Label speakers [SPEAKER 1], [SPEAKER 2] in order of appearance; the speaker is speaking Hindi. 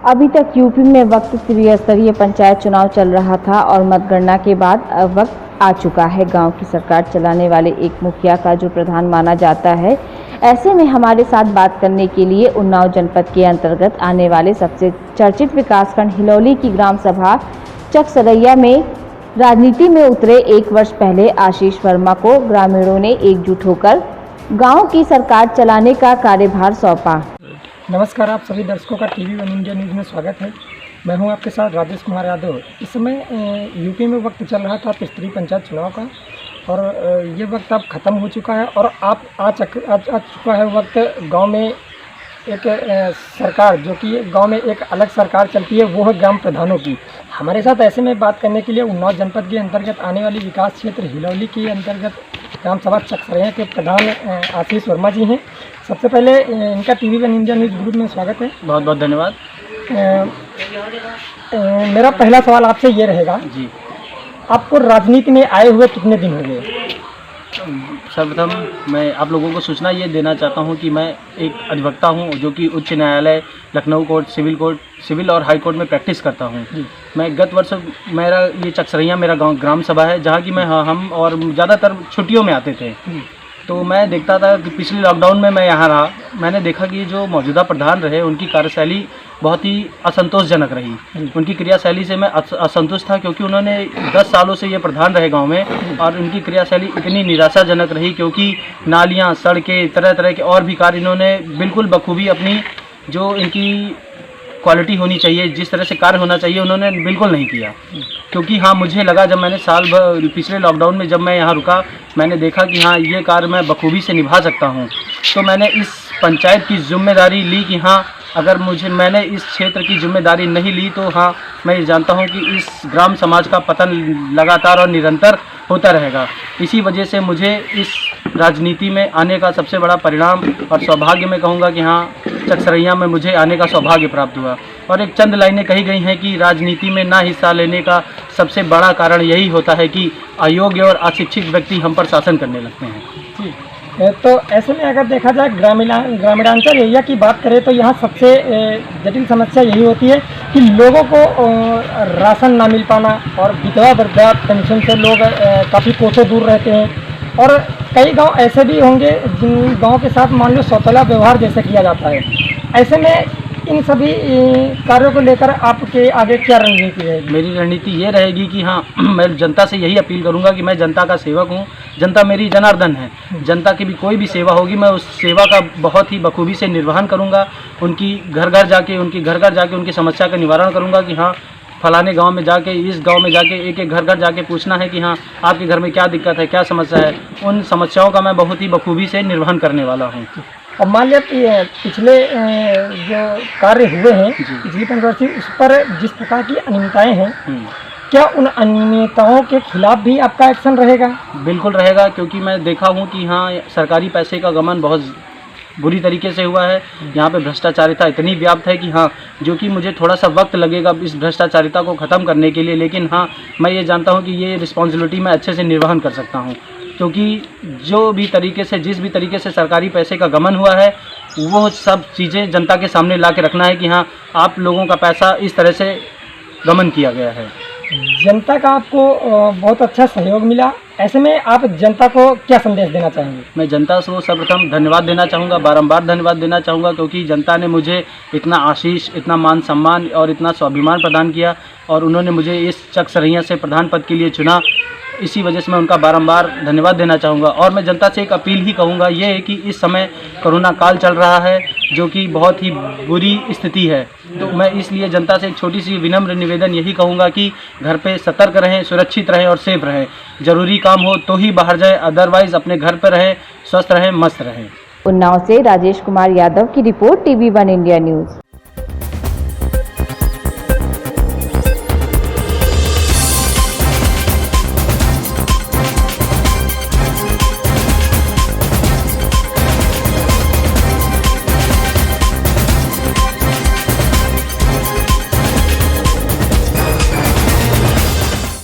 [SPEAKER 1] अभी तक यूपी में वक्त त्रिस्तरीय पंचायत चुनाव चल रहा था और मतगणना के बाद अब वक्त आ चुका है गांव की सरकार चलाने वाले एक मुखिया का, जो प्रधान माना जाता है। ऐसे में हमारे साथ बात करने के लिए उन्नाव जनपद के अंतर्गत आने वाले सबसे चर्चित विकासखंड हिलौली की ग्राम सभा चकसरैया में राजनीति में उतरे 1 वर्ष पहले आशीष वर्मा को ग्रामीणों ने एकजुट होकर गाँव की सरकार चलाने का कार्यभार सौंपा।
[SPEAKER 2] नमस्कार, आप सभी दर्शकों का टीवी वन इंडिया न्यूज़ में स्वागत है। मैं हूं आपके साथ राजेश कुमार यादव। इस समय यूपी में वक्त चल रहा था त्रिस्तरीय पंचायत चुनाव का और ये वक्त अब ख़त्म हो चुका है और आप आ चुका है वक्त गांव में एक सरकार, जो कि गांव में एक अलग सरकार चलती है, वो है ग्राम प्रधानों की। हमारे साथ ऐसे में बात करने के लिए उन्नाव जनपद के अंतर्गत आने वाली विकास क्षेत्र हिलौली के अंतर्गत ग्राम सभा चकसरैया के प्रधान आशीष वर्मा जी हैं। सबसे पहले इनका TV one India news group में स्वागत है।
[SPEAKER 3] बहुत बहुत धन्यवाद।
[SPEAKER 2] मेरा पहला सवाल आपसे ये रहेगा
[SPEAKER 3] जी,
[SPEAKER 2] आपको राजनीति में आए हुए कितने दिन हो गए?
[SPEAKER 3] सर्वप्रथम मैं आप लोगों को सूचना ये देना चाहता हूँ कि मैं एक अधिवक्ता हूँ, जो कि उच्च न्यायालय, लखनऊ कोर्ट, सिविल और हाई कोर्ट में प्रैक्टिस करता हूँ। मैं गत वर्ष मेरा ये चकसरैया मेरा गांव ग्राम सभा है, जहाँ की हम और ज़्यादातर छुट्टियों में आते थे। तो मैं देखता था कि पिछले लॉकडाउन में मैं यहाँ रहा, मैंने देखा कि जो मौजूदा प्रधान रहे उनकी कार्यशैली बहुत ही असंतोषजनक रही। उनकी क्रियाशैली से मैं असंतुष्ट था, क्योंकि उन्होंने 10 सालों से ये प्रधान रहे गांव में और उनकी क्रियाशैली इतनी निराशाजनक रही, क्योंकि नालियाँ, सड़कें, तरह तरह के और भी कार्य इन्होंने बिल्कुल बखूबी अपनी जो इनकी क्वालिटी होनी चाहिए, जिस तरह से कार्य होना चाहिए, उन्होंने बिल्कुल नहीं किया। क्योंकि हाँ, मुझे लगा जब मैंने साल भर पिछले लॉकडाउन में जब मैं यहाँ रुका, मैंने देखा कि हाँ, ये कार्य मैं बखूबी से निभा सकता हूँ। तो मैंने इस पंचायत की जिम्मेदारी ली कि हाँ, अगर मैंने इस क्षेत्र की जिम्मेदारी नहीं ली तो हाँ, मैं ये जानता हूँ कि इस ग्राम समाज का पतन लगातार और निरंतर होता रहेगा। इसी वजह से मुझे इस राजनीति में आने का सबसे बड़ा परिणाम और सौभाग्य मैं कहूँगा कि हाँ, चकसरैया में मुझे आने का सौभाग्य प्राप्त हुआ। और एक चंद लाइनें कही गई हैं कि राजनीति में ना हिस्सा लेने का सबसे बड़ा कारण यही होता है कि अयोग्य और अशिक्षित व्यक्ति हम पर शासन करने लगते हैं।
[SPEAKER 2] तो ऐसे में अगर देखा जाए ग्रामीणांचल एरिया की बात करें तो यहाँ सबसे जटिल समस्या यही होती है कि लोगों को राशन ना मिल पाना और विधवा वृद्धा पेंशन से लोग काफ़ी कोसों दूर रहते हैं। और कई गांव ऐसे भी होंगे जिन गांव के साथ मान लो सौतेला व्यवहार जैसे किया जाता है। ऐसे में इन सभी कार्यों को लेकर आपके आगे क्या रणनीति रहेगी?
[SPEAKER 3] मेरी रणनीति ये रहेगी कि हाँ, मैं जनता से यही अपील करूंगा कि मैं जनता का सेवक हूँ, जनता मेरी जनार्दन है। जनता की भी कोई भी सेवा होगी, मैं उस सेवा का बहुत ही बखूबी से निर्वहन करूंगा। उनकी घर घर जाके उनकी समस्या का निवारण करूंगा कि हाँ, फलाने गांव में जाके, इस गांव में जाके, एक एक घर घर जाके पूछना है कि हाँ, आपके घर में क्या दिक्कत है, क्या समस्या है। उन समस्याओं का मैं बहुत ही बखूबी से निर्वहन करने वाला हूँ।
[SPEAKER 2] अब मान लिया पिछले जो कार्य हुए हैं पिछली पंचवर्षीय, उस पर जिस प्रकार की अनियमितताएं हैं, क्या उन अनियमितताओं के खिलाफ भी आपका एक्शन रहेगा?
[SPEAKER 3] बिल्कुल रहेगा, क्योंकि मैं देखा हूँ कि हाँ, सरकारी पैसे का गमन बहुत बुरी तरीके से हुआ है। यहाँ पे भ्रष्टाचारिता इतनी व्याप्त है कि हाँ, जो कि मुझे थोड़ा सा वक्त लगेगा इस भ्रष्टाचारिता को ख़त्म करने के लिए, लेकिन हाँ, मैं ये जानता हूँ कि ये रिस्पॉन्सिबिलिटी मैं अच्छे से निर्वहन कर सकता हूँ। क्योंकि जिस भी तरीके से सरकारी पैसे का गमन हुआ है, वो सब चीज़ें जनता के सामने ला के रखना है कि हाँ, आप लोगों का पैसा इस तरह से गमन किया गया है।
[SPEAKER 2] जनता का आपको बहुत अच्छा सहयोग मिला। ऐसे में आप जनता को क्या संदेश देना चाहेंगे?
[SPEAKER 3] मैं जनता को सर्वप्रथम धन्यवाद देना चाहूँगा, बारंबार धन्यवाद देना चाहूँगा, क्योंकि जनता ने मुझे इतना आशीष, इतना मान सम्मान और इतना स्वाभिमान प्रदान किया और उन्होंने मुझे इस चकसरैया से प्रधान पद के लिए चुना। इसी वजह से मैं उनका बारंबार धन्यवाद देना चाहूँगा। और मैं जनता से एक अपील ही कहूँगा, ये है कि इस समय कोरोना काल चल रहा है, जो कि बहुत ही बुरी स्थिति है। तो मैं इसलिए जनता से एक छोटी सी विनम्र निवेदन यही कहूँगा कि घर पे सतर्क रहें, सुरक्षित रहें और सेफ रहें। ज़रूरी काम हो तो ही बाहर जाएं, अदरवाइज़ अपने घर पर रहें, स्वस्थ रहें, मस्त रहें।
[SPEAKER 1] उन्नाव से राजेश कुमार यादव की report, TV one India news.